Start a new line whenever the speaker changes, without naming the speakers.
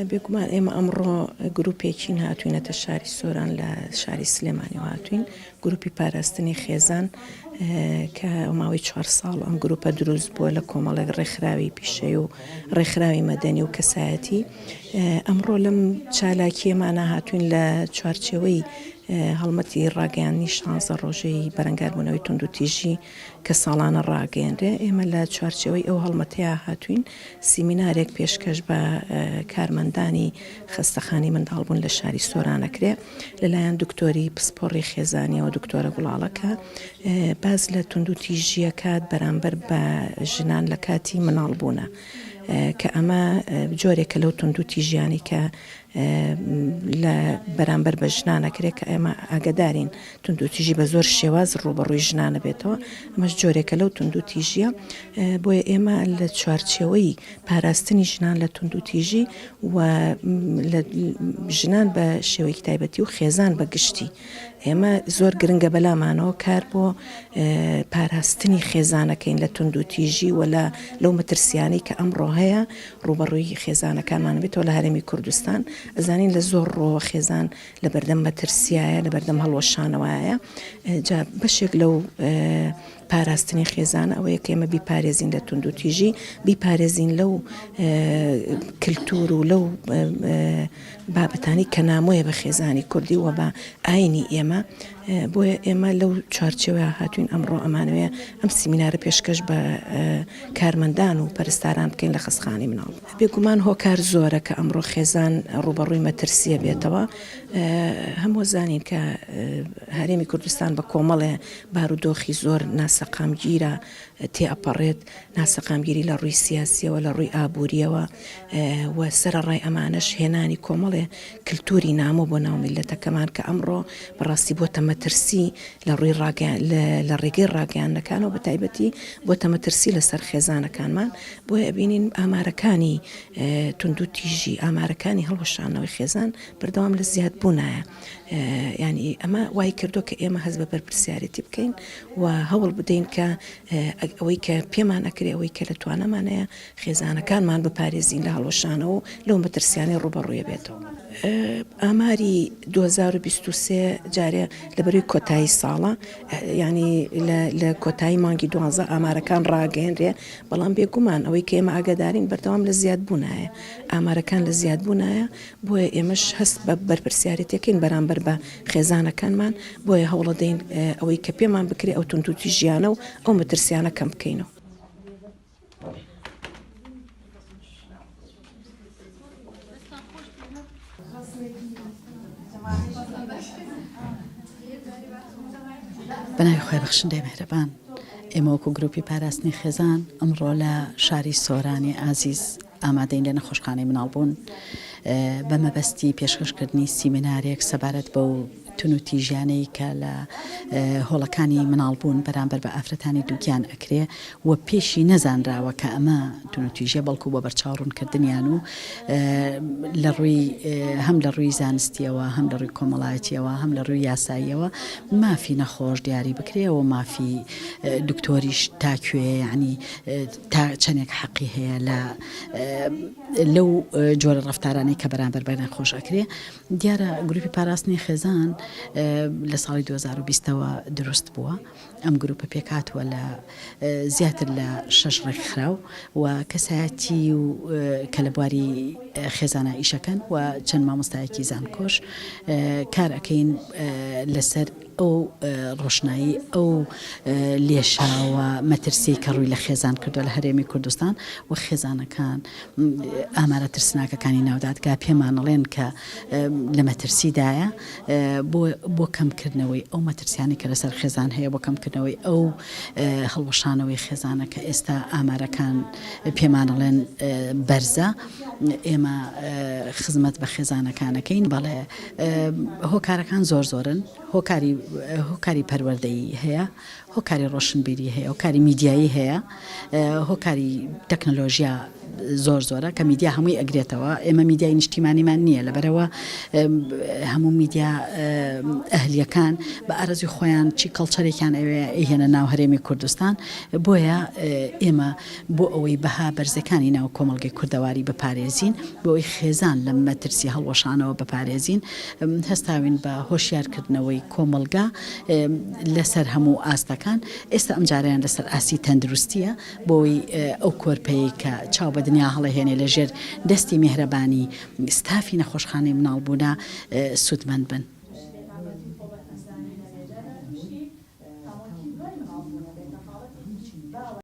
بێگومان ئێمە ئەمڕۆ گروپێکین هاتوینەتە شاری سۆران لە شاری سلێمانی هاتوین گروپی پاراستنی خێزان کە ماوەی 4 ساڵ ئەم گروپە دروست بووە لە کۆمەڵێک ڕێکخراوی پیشەی و ڕێکخراوی مەدەنی و کەسایەتی. ئەمڕۆ لەم چالاکیەمانە هاتوین لە چوارچێوەی هەڵمەتی ڕاگەیاندنی 16 ڕۆژەی بەرەنگاربوونەوەی تونند و تیژی کە ساڵانە ڕاگەیەنرێ. ئێمە لە چوارچێوەی ئەو هەڵمەتەیە هاتوین سیمینارێک پێشکەش بە کارمەندانی خەستەخانی منداڵبوون لە شاری سۆرانەکرێ لەلایەن دکتۆری پسپۆڕی خێزانیەوە دکتۆرە گوڵاڵەکە باز لە تونند و تیژیەکات بەرامبەر بە ژنان لە کاتی مناڵبوونە کە ئەمە جۆرێکە لەو تونند و تیژیانی کە لە بەرامبەر بە ژنانەکرێت کە ئێمە ئاگدارین تونند و تیژی بە زۆر شێواز ڕوبەڕووی ژنانە بێتەوە. ئەمەش جۆرێکە لەو تونند و تیژیە بۆیە ئێمە لە چوارچێوەی پاراستنی ژنان لە تونند و تیژی و ژنان بە شێوەی تایبەتی و خێزان بە گشتی ئێمە زۆر گرنگە بەلامانەوە کار بۆ پاراستنی خێزانەکەین لە تونند و تیژی و لەو مەترسیانی کە ئەمڕۆ هەیە ڕوبەڕووی خێزانەکانمان بێتەوە لە هەرێمی کوردستان. ئەزانین لە زۆر ڕۆوە خێزان لە بەردەم مەترسیایە لە بەردەم هەڵوەشانەوەیە. جا بەشێک لەو پاراستنی خێزانە ئەوەیە کە ئێمە بیپارێزین لە تونند و تیژی بیپارێزین لەو کللتور و لەو بابەتانی کە نامۆیە بە خێزانی کوردی و بە ئاینی ئێمە. بۆیە ئێمە لەو چوارچێوە هاتوین ئەمڕۆ ئەمانوێ ئەم سیمینارە پێشکەش بە کارمەندان و پەرستاران بکەین لە خەستخانی مناڵ. بێگومان هۆکار زۆرە کە ئەمڕۆ خێزان ڕوبەڕووی مەترسیە بێتەوە. هەموو زانین کە هەرێمی کوردستان بە کۆمەڵێ بارودۆخی زۆر ناسەقامگیرە تێئەپەڕێت ناسەقامگیری لە ڕووی سیاسیەوە لە ڕووی ئابوووریەوە و سەرەڕای ئەمانەش هێنانی کۆمەڵێ کللتوری نامۆ بۆ ناو میلەتەکەمان کە ئەمڕۆ بەڕاستی بۆ تەمەترسی لە ڕووی لە ڕێگەی ڕاگەیاندنەکانەوە بە تایبەتی بۆ تەمەترسی لەسەر خێزانەکانمان. بۆیە ئەبینین ئامارەکانی تونند و تیژی ئامارەکانی هەڵوەشانەوەی خێزان بەردەوام لە زیادبوونایە. یعنی ئەمە وای کردو کە ئێمە هەست بە بەرپرسیارەتی بکەین و هەوڵ بدەین کە ئەوەی کە پێمان ئەکرێ ئەوەی کە لە توانەمانەیە خێزانەکانمان بپارێزین لە هەڵوەشانەوە و لەو مەترسیانی ڕوبەڕوویە بێتەوە. ئاماری 2023 جارێ لەبەروی کۆتایی ساڵە ینی لە کۆتایی مانگی 12 ئامارەکان ڕاگەیەنرێ بەڵام بێگومان ئەوەی کە ئێمە ئاگدارین بەردەوام لە زیادبوونایە ئامارەکان لە زیادبوونایە. بۆیە ئێمەش هەست بە بەرپرسیارەتەکەین بەرامبەر بە خێزانەکانمان. بۆیە هەوڵە دەین ئەوەی کە پێمان بکرێ ئەو تونند و تیژیانە و ئەو مەترسیانە کەم بکەینەوە.
بەناوی خۆی بەخشندەی مێهرەبان ئێمە وەکو گروپی پاراستنی خێزان ئەمڕۆ لە شاری سۆرانی ئازیز ئامادەین لە نەخۆشخانەی مناڵبوون بە مەبەستی پێشکەشکردنی سیمینارێک سەبارەت بە تونند و تیژیانەی کە لە هۆڵەکانی مناڵبوون بەرامبەر بە ئافرەتانی دووگیان ئەکرێ و پێشی نەزانراوە کە ئەمە تونند و تیژە بەڵکو بە بەرچاوڕوونکردنیان و لە ڕووی هەم لە ڕووی زانستیەوە هەم لە ڕووی کۆمەڵایەتیەوە هەم لە ڕووی یاساییەوە مافی نەخۆش دیاری بکرێەوە مافی دکتۆریش تاکوێ ینی تا چەندێک حەقی هەیە لەو جۆرە ڕەفتارانەی کە بەرامبەر بە نەخۆش ئەکرێ. دیارە گروپی پاراستنی خێزان لە ساڵی 2020ەوە دروست بووە. ئەم گروپە پێکاتوە لە زیاتر لە 6 ڕێکخراو و کەسایەتی و کە لە بواری خێزانە ئیشەکەن و چەند مامۆستایەکی زانکۆش کار ئەەکەین لەسەر ئەو ڕۆشنایی ئەو لێشاوە مەترسی کە ڕووی لە خێزان کردووە لە هەرێمی کوردستان و خێزانەکان ئامارە ترسناکەکانی ناودادگا پێمانەڵێن کە لە مەترسیدایە بۆ کەمکردنەوەی ئەو مەترسیانی کە لەسەر خێزان هەیە بۆ کەمکردنەوەی ئەو هەڵوەشانەوەی خێزانە کە ئێستا ئامارەکان پێمانەڵێن بەرزە. ئێمە خزمەت بە خێزانەکانەکەین بەڵێ هۆکارەکان زۆرن هۆکاری پەروەردەیی هەیە هۆکاری ڕۆشنبیری هەیە هۆکاری میدیایی هەیە هۆکاری تەکنۆلۆژیا زۆرە کە میدیا هەمووی ئەگرێتەوە ئێمە میدیای نیشتیمانیمان نییە لەبەرەوە هەموو میدیا ئەهلیەکان بە ئارەزوی خۆیان چی کەڵچەرێکیان ئەوێ هێنە ناو هەرێمی کوردستان بۆیە ئێمە بۆ ئەوەی بەها بەرزەکانی ناو کۆمەڵگەی کوردەواری بپارێزین بۆ ئەوەی خێزان لە مەترسی هەڵوەشانەوە بپارێزین هەستاوین بە هۆشیارکردنەوەی کۆمەلگا لەسەر هەموو ئاستەکان ئێستا ئەم جاریان لەسەر ئاسی تەندروستیە بۆی ئەو کۆرپەیە کە چاو بە دنیا هەڵەهێنێ لەژێر دەستی میهرەبانی ستافی نەخۆشخانەی مناڵبوونا سوودمەند بن.